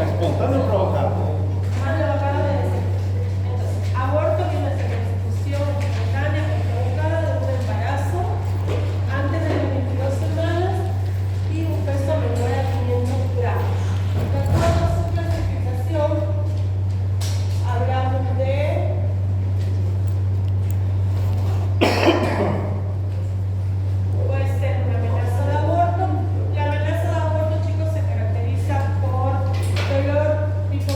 espontáneo o provocado. Ah, lo acabo de decir. Entonces, aborto viene a ser la ejecución espontánea o provocada de un embarazo antes de las 22 semanas y un peso menor a 500 gramos. De acuerdo a su clasificación, hablamos de puede ser una amenaza de aborto. La amenaza de aborto, chicos, se caracteriza por dolor tipo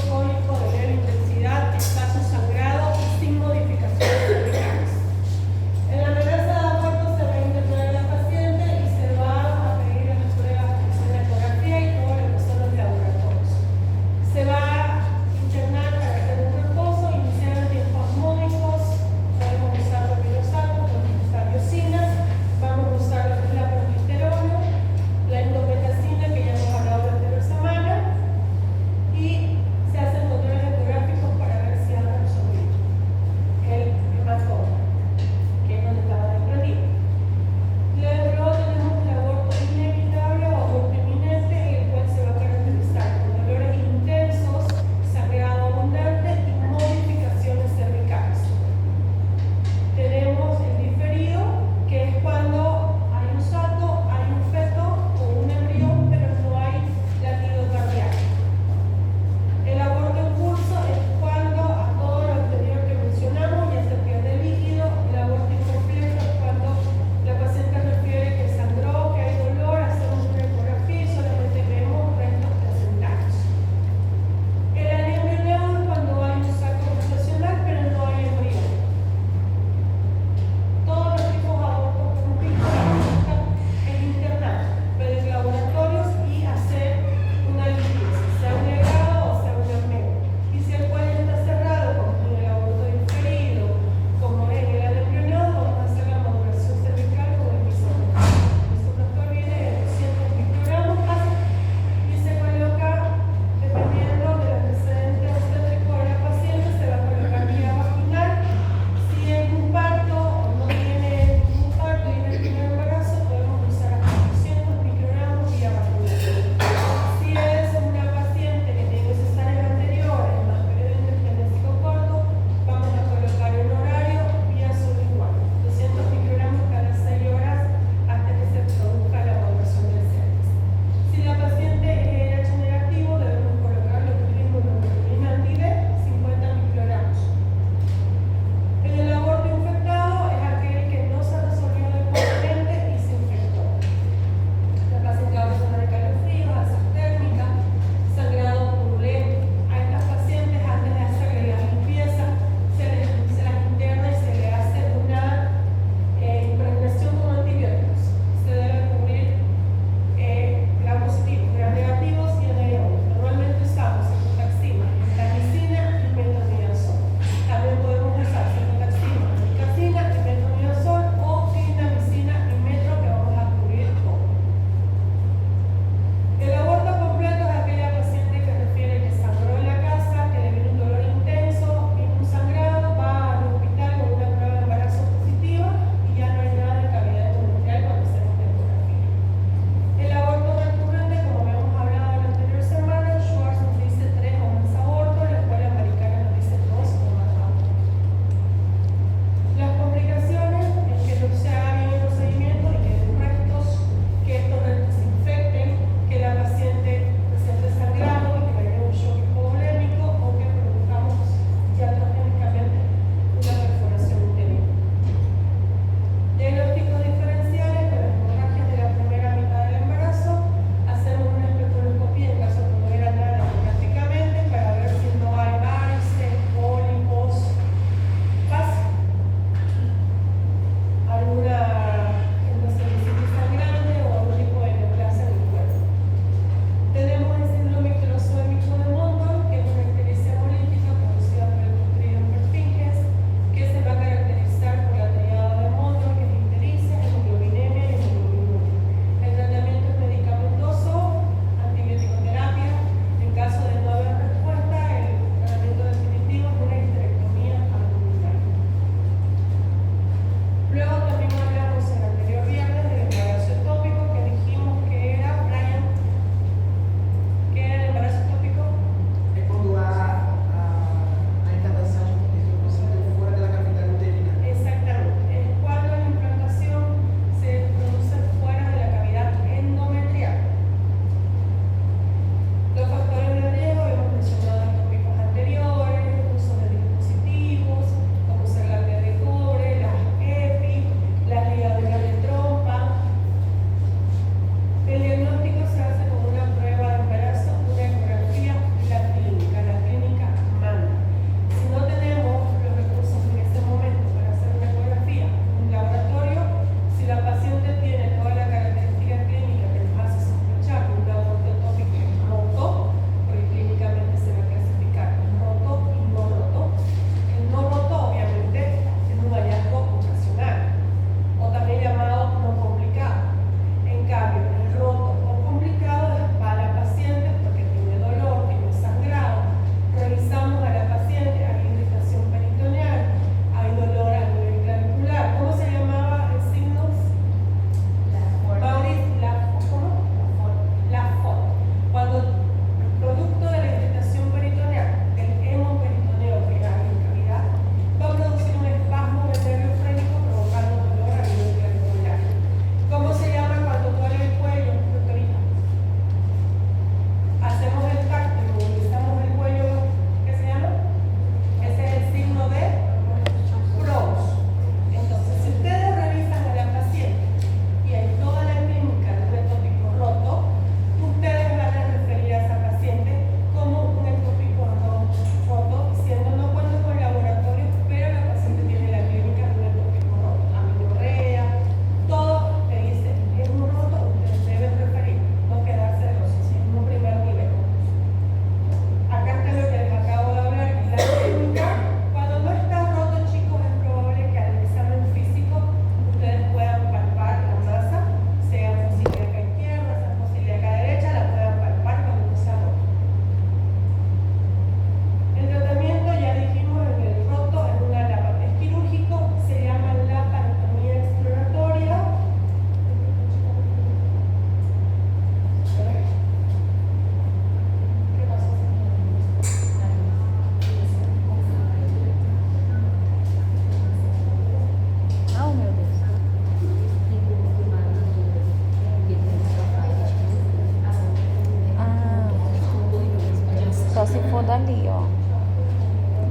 só se for dali, ó.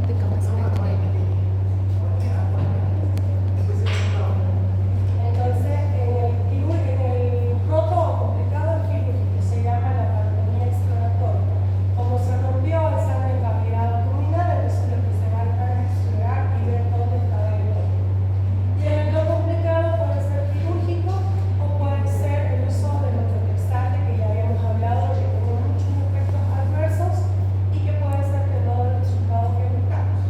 Fica mais perto dele. Entonces, en el roto complicado quirúrgico que se llama la paratonía exploratoria, como se rompió esa cavidad abdominal, entonces lo que se va a estar es explorar y ver dónde está el dolor. Y en el no complicado puede ser quirúrgico o puede ser el uso de metotrexate, que ya habíamos hablado, que tiene muchos efectos adversos y que puede ser que no dé el resultado que buscamos.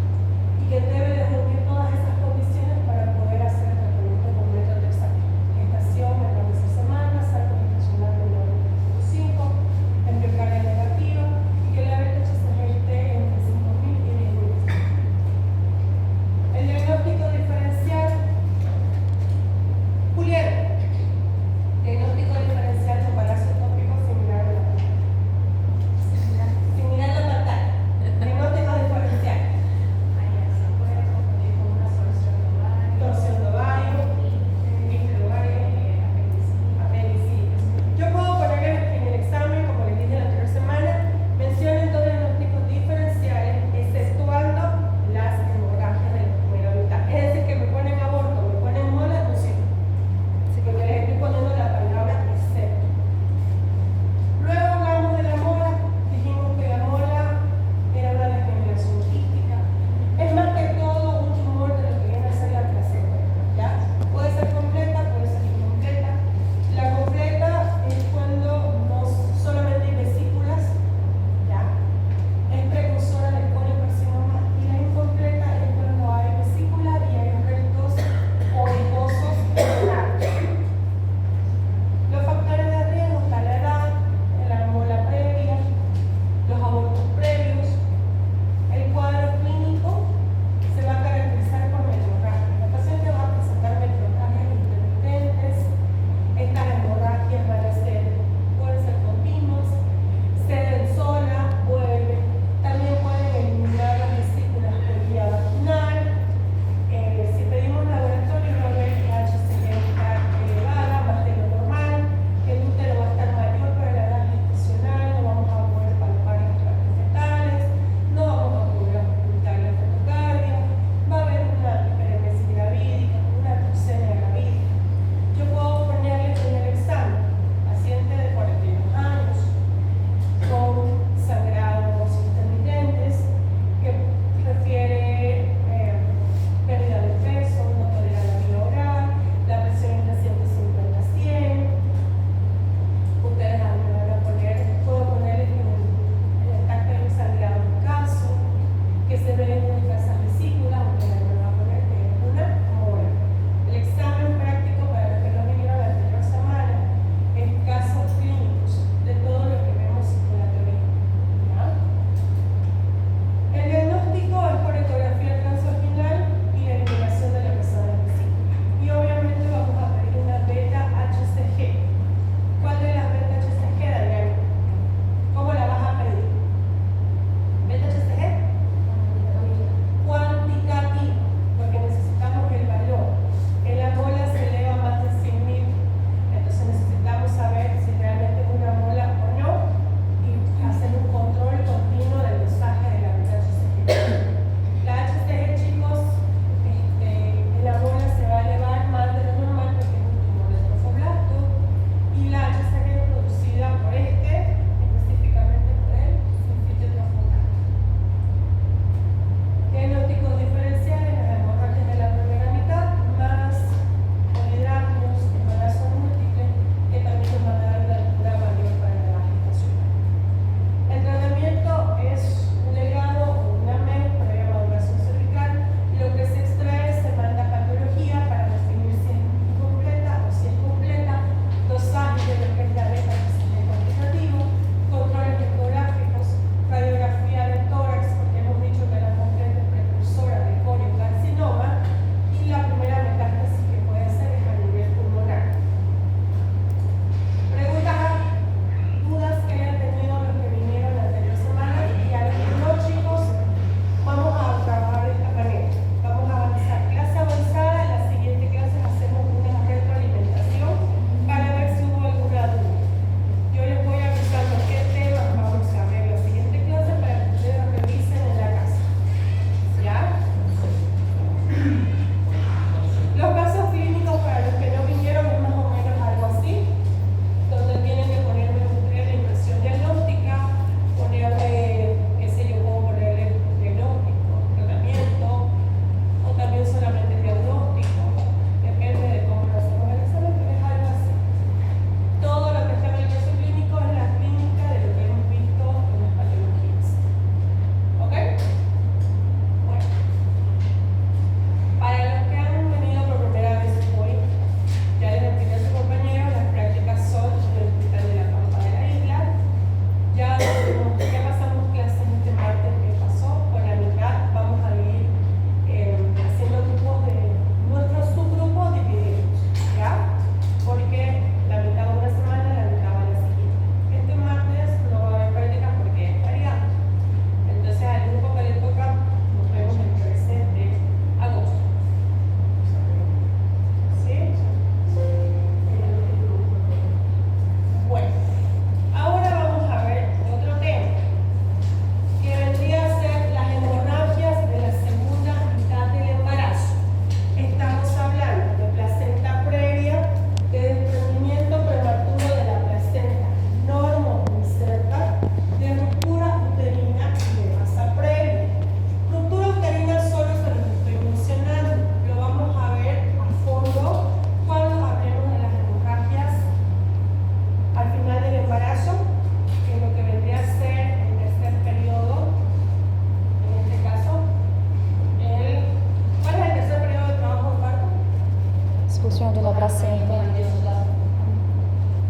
placenta.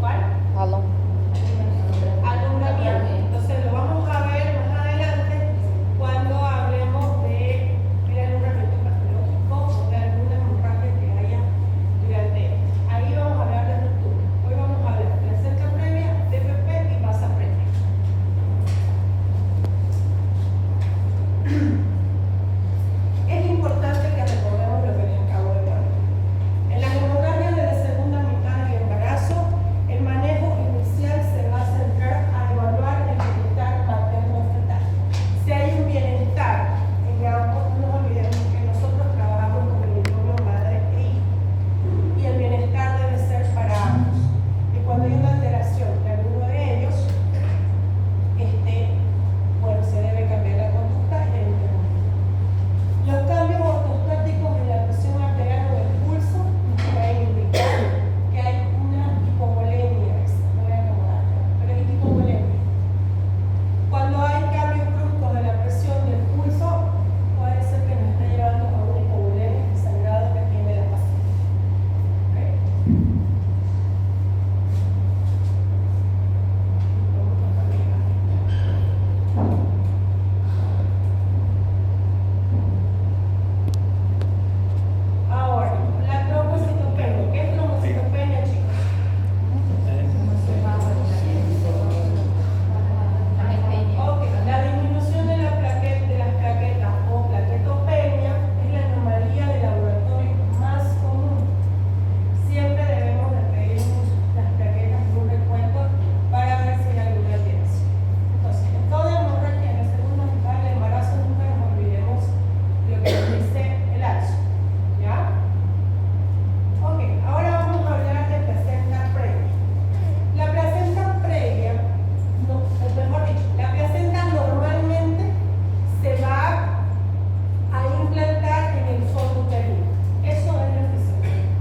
¿Cuál? Alon. Alumbramiento. Entonces lo vamos a ver más adelante cuando hablemos de el alumbramiento patológico o de alguna hemorragia que haya durante esto. Ahí vamos a hablar de ruptura. Hoy vamos a hablar de placenta previa, DPP y masa previa. Es importante que recordemos lo que les acabo de hablar. En las hemorragias de la segunda mitad del embarazo, el manejo inicial se va a centrar a evaluar el bienestar materno-fetal. Si hay un bienestar en ambos, no nos olvidemos que nosotros trabajamos con el binomio madre e hijo. Y el bienestar debe ser para ambos. Y cuando hay una alteración de alguno de ellos, bueno, se debe cambiar la conducta y el interrumpir. Los cambios ortostáticos en la presión arterial o del pulso pueden indicar que hay una hipovolemia. Voy a acomodar, pero es hipovolemia. Cuando hay cambios bruscos de la presión del pulso, puede ser que nos esté llevando a una hipovolemia, el sangrado que tiene la paciente. ¿Okay? Ahora, la trombocitopenia. ¿Qué es trombocitopenia, chicos? Ok, la disminución de las plaquetas o plaquetopenia es la anomalía de laboratorio más común. Siempre debemos de pedir las plaquetas en un recuento para ver si hay alguna alteración. Entonces, en toda hemorragia en la segunda mitad del embarazo nunca nos olvidemos lo que nos dice el ALSO. ¿Ya? Ok, ahora vamos a hablar de placenta previa. La placenta previa, mejor dicho, la placenta normalmente se va a implantar en el fondo uterino. Eso es lo fisiológico.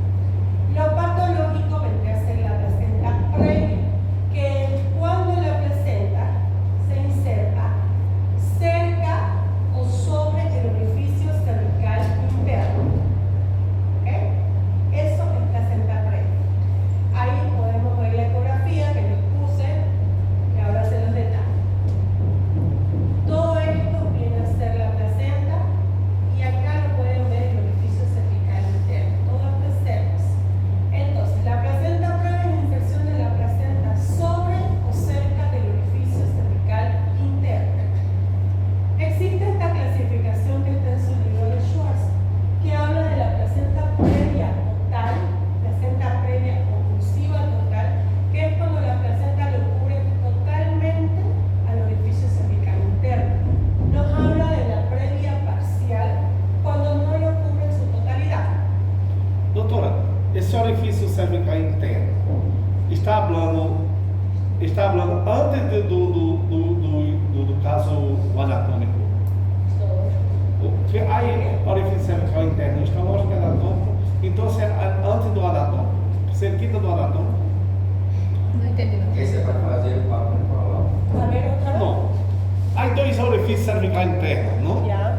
Lo patológico vendría a ser la placenta previa, que es cuando la placenta se inserta cerca o sobre el orificio cervical interno. ¿Ok? Eso es placenta previa. Ahí podemos ver la ecografía que les puse, que ahora se los detallo. Todo esto viene a ser la placenta y acá lo pueden ver el orificio cervical interno, todo esto es cervix. Entonces, la placenta previa es la inserción de la placenta sobre o cerca del orificio cervical interno. Existe esta clasificación que está en su libro de Schwartz, que habla de la placenta previa total, placenta previa oclusiva total, que es cuando la placenta lo cubre totalmente al orificio cervical interno. Nos habla de la previa parcial, cuando no lo cubre en su totalidad. Doutora, esse orifício cervical interno está hablando antes do caso anatômico. Porque hay orifício cervical interno, histológico anatômico, então se antes do anatômico, cerquita do anatômico. Não entendi não. Esse é para fazer o papo de falar. A ver otra vez. Não. Há dois orifícios cervical internos, não? Ya.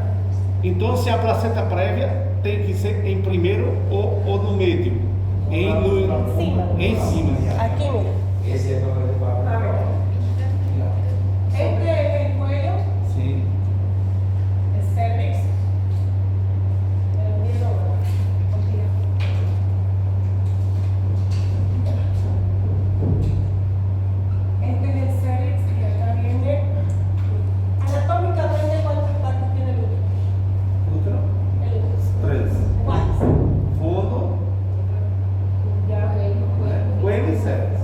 Então se a placenta prévia tem que ser em primeiro ou no meio? Em cima. Aquí, mira. Esse é para fazer o papo de A ver. falar. Este es el cuello, Sim. el cervix, el ombligo, contigo. Este es el cervix y acá viene. Anatómicamente, ¿cuántas partes tiene el útero? Útero? El útero. 3. ¿Cuántas? Fundo, Ya. coelho e cervix.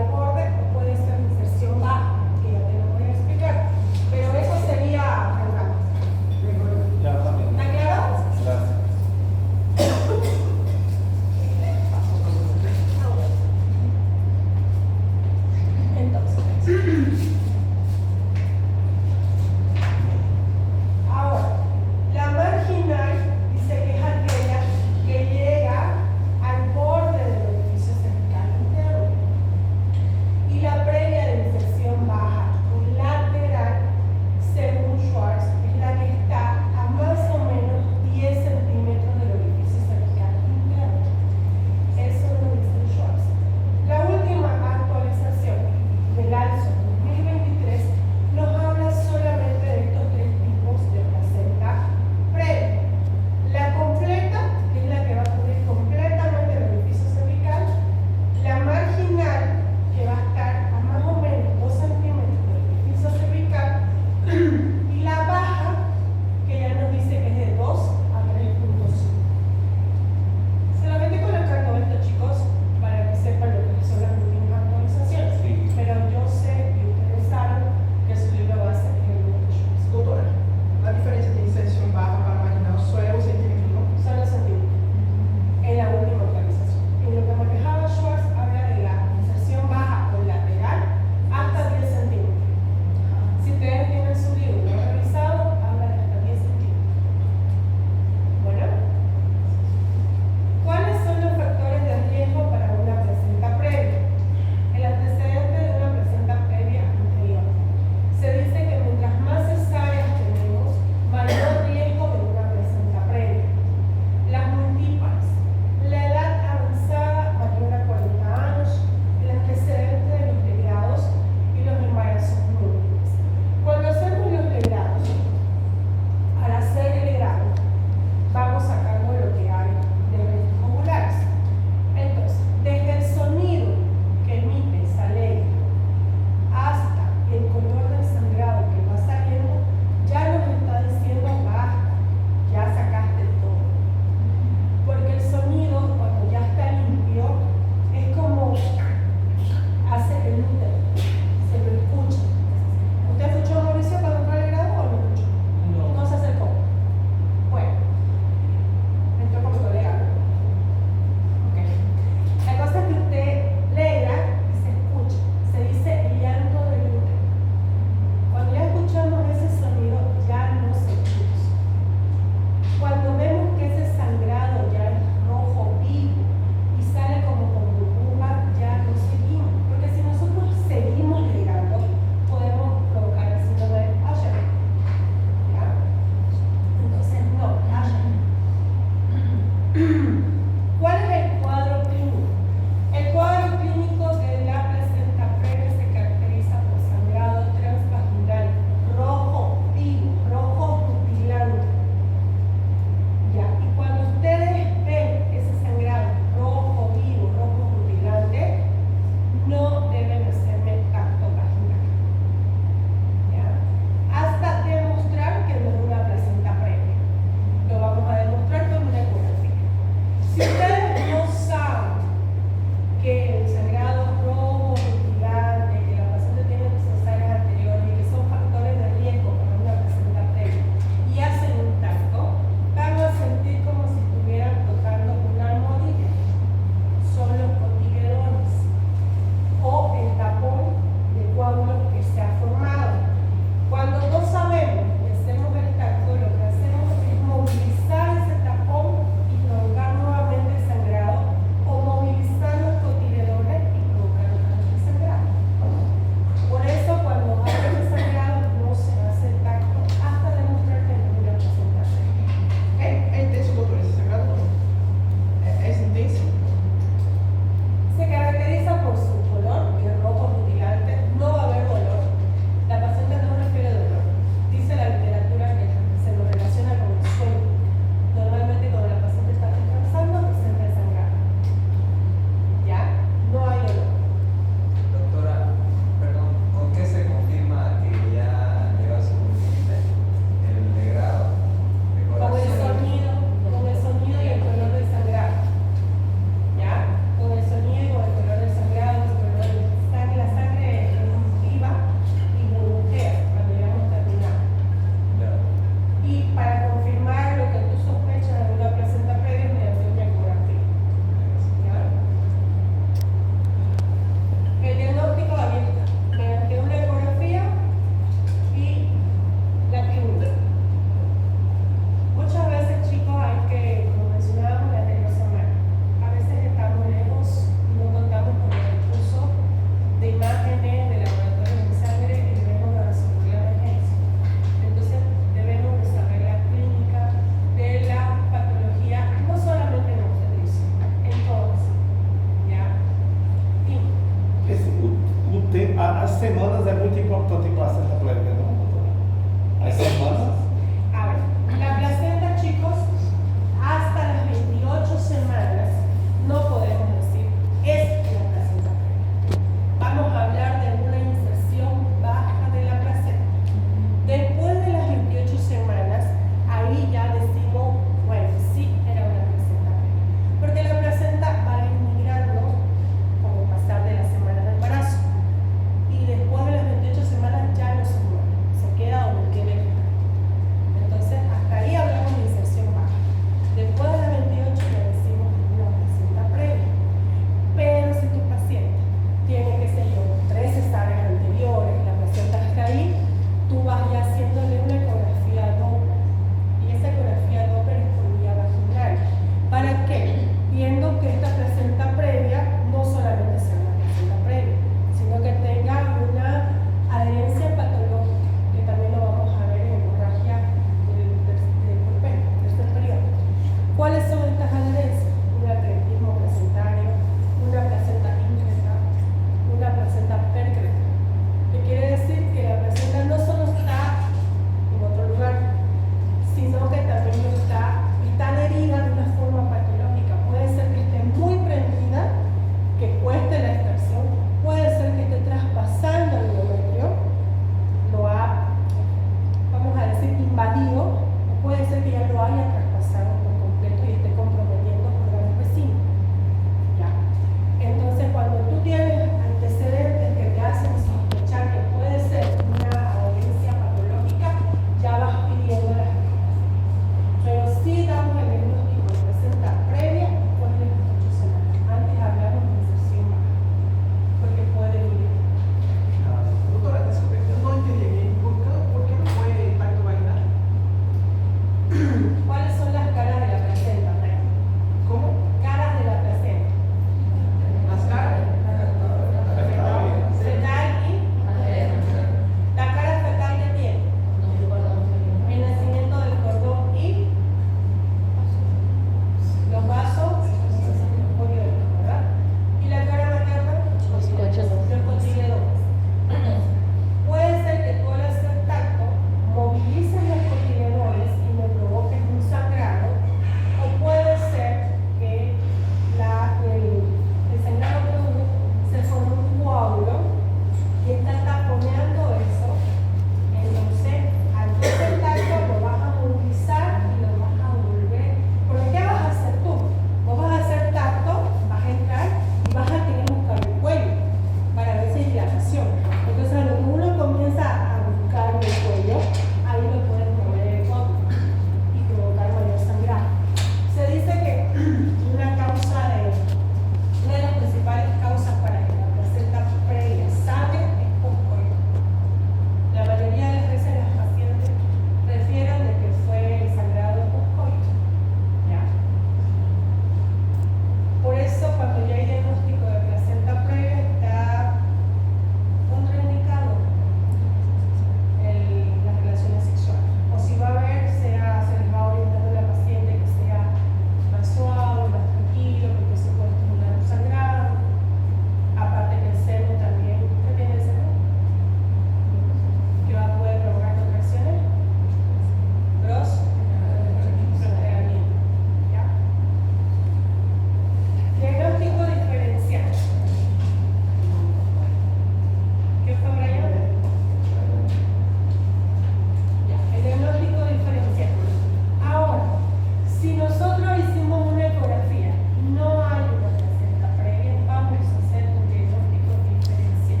Nosotros hicimos una ecografía, no hay una placenta previa, vamos a hacer un diagnóstico diferencial.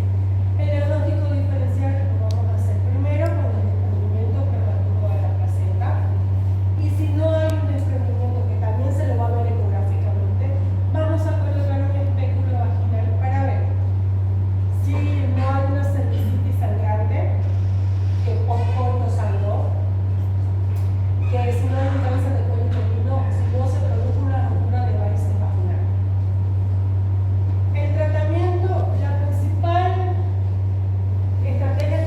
El diagnóstico diferencial lo vamos a hacer primero con el desprendimiento prematuro de la placenta, y si no hay un desprendimiento, que también se lo va a ver ecográficamente, vamos a colocar un espéculo vaginal para ver si no hay una cervicitis sangrante, que poco sangró, que si no hay un cáncer de cuello uterino, si no se produjo una ruptura de varices vaginal. El tratamiento, la principal estrategia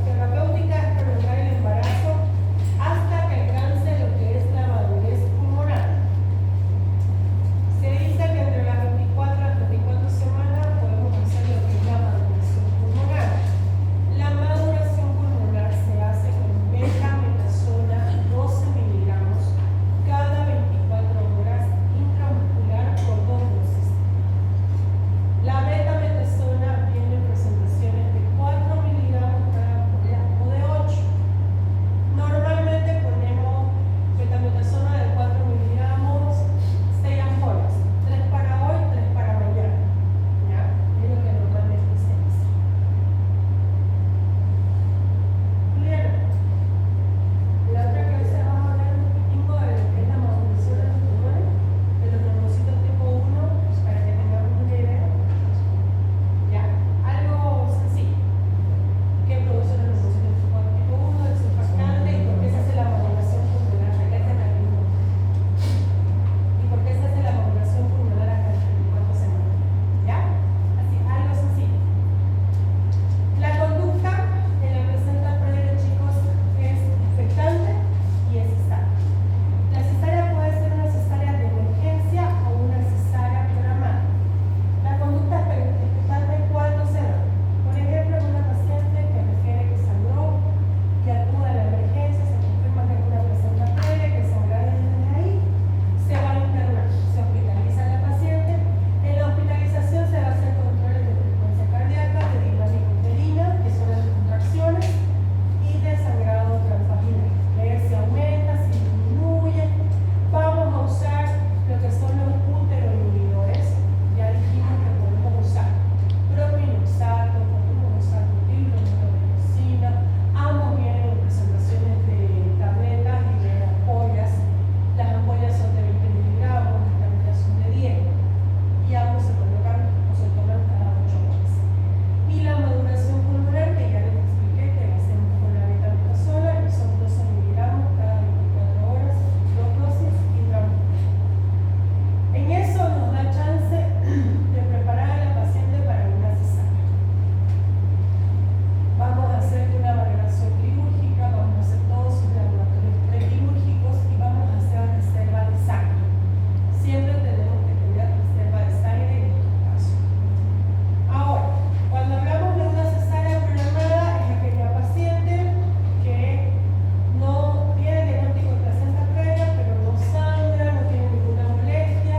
terapéutica es prolongar el embarazo hasta que alcance lo que es la madurez pulmonar. Se dice que entre las 24 a 34 semanas podemos hacer lo que es la maduración pulmonar. La maduración pulmonar se hace con betametasona 12 miligramos cada 24 horas intramuscular por 2 dosis. La betametasona viene en presentaciones de 4 miligramos cada ampolla o de 8. Normalmente ponemos betametasona de 4 miligramos, 6 ampollas, 3 para hoy, 3 para mañana. ¿Ya? Es lo que normalmente se hace. Juliana, la otra clase vamos a hablar un poquito de lo que es la maduración de los tumores, de los neumocitos tipo 1, para que tengamos una idea. Ya, algo sencillo. ¿Qué produce los neumocitos tipo 1, el surfactante, y por qué se hace la maduración pulmonar? Regresa en la misma. ¿Y por qué se hace la maduración pulmonar hasta las 24 semanas? ¿Ya? Así, algo sencillo. La conducta en la placenta previa, chicos, es expectante y es cesárea. La cesárea puede ser una cesárea de emergencia o una cesárea programada. La conducta expectante, ¿cuándo se da? Por ejemplo, en una paciente que refiere que sangró y acude a la emergencia, se confirma que hay una placenta previa, que sangra desde ahí, se va a internar, se hospitaliza a la paciente. En la hospitalización se va a hacer controles de frecuencia cardíaca, de dinámica uterina, que son las contracciones, y de sangrado transvaginal. Ver si aumenta, si disminuye. Vamos a usar lo que son los uteroinhibidores. Ya dijimos que podemos usar propinoxato, podemos usar butilmetoxina. Ambos vienen en presentaciones de tabletas y de ampollas. Las ampollas son de 20 miligramos, las tabletas son de 10. Y ambos se colocan o se toman cada 8 horas. Y la maduración pulmonar, que ya les expliqué, que la hacemos con la betametasona, y son 12 miligramos cada 24 horas, 2 dosis intramuscular. En eso nos da chance de preparar a la paciente para una cesárea. Vamos a hacer una valoración quirúrgica, vamos a hacer todos sus laboratorios prequirúrgicos y vamos a hacer reserva de sangre. Siempre tenemos que tener reserva de sangre en estos casos. Ahora, cuando hablamos de una cesárea programada, es aquella paciente que no tiene diagnóstico de placenta previa, pero no sangra, no tiene ninguna molestia,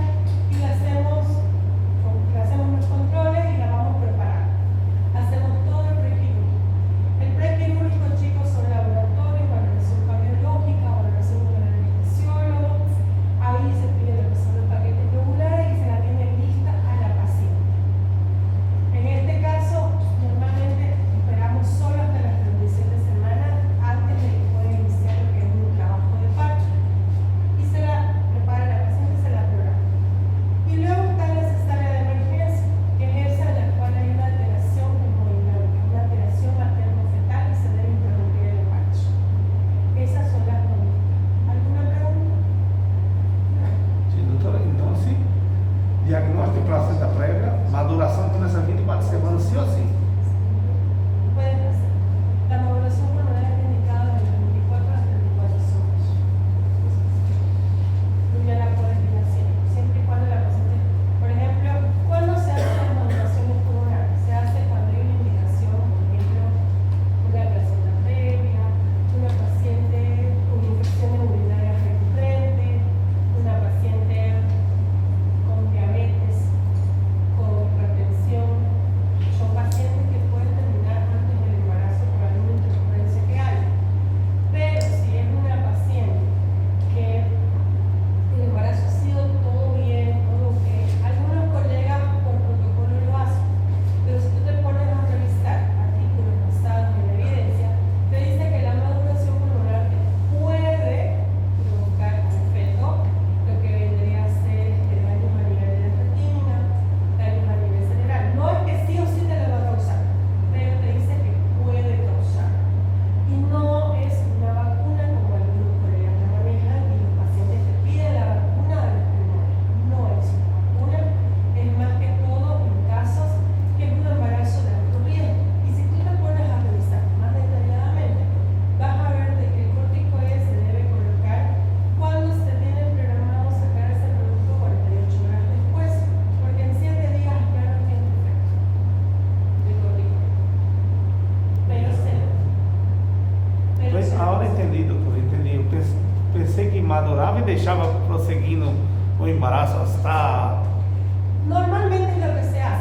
y la hacemos los controles y la vamos a preparar. Hacemos todo el prequirúrgico. El prequirúrgico, chicos, son laboratorios, valoración cardiológica, valoración con el anestesiólogo. Ahí se pide lo que son los paquetes regulares y se la tiene lista a la paciente. En este caso, normalmente esperamos solo hasta las 37 semanas antes de que pueda iniciar lo que es un trabajo de parto. Y se la prepara la paciente, se la programa. Y luego está la cesárea de emergencia, que es esa en la cual hay una alteración hemodinámica, una alteración materno-fetal y se debe interrumpir el parto. Esas son las conductas. ¿Alguna pregunta? Sí, doutora, então assim, diagnóstico de placenta prévia, maduração nessas 24 semanas, sim ou sim? Pueden hacer. La maduración pulmonar es indicada de 24 a 34 semanas. Tú ya la puedes ir haciendo, siempre y cuando la paciente, por ejemplo, ¿cuándo se hacen las maduraciones pulmonares? Se hace cuando hay una indicación, por ejemplo, una placenta previa, una paciente con infecciones urinarias recurrentes, una paciente con diabetes, con hipertensión. Son pacientes embarazo hasta... Normalmente es lo que se hace.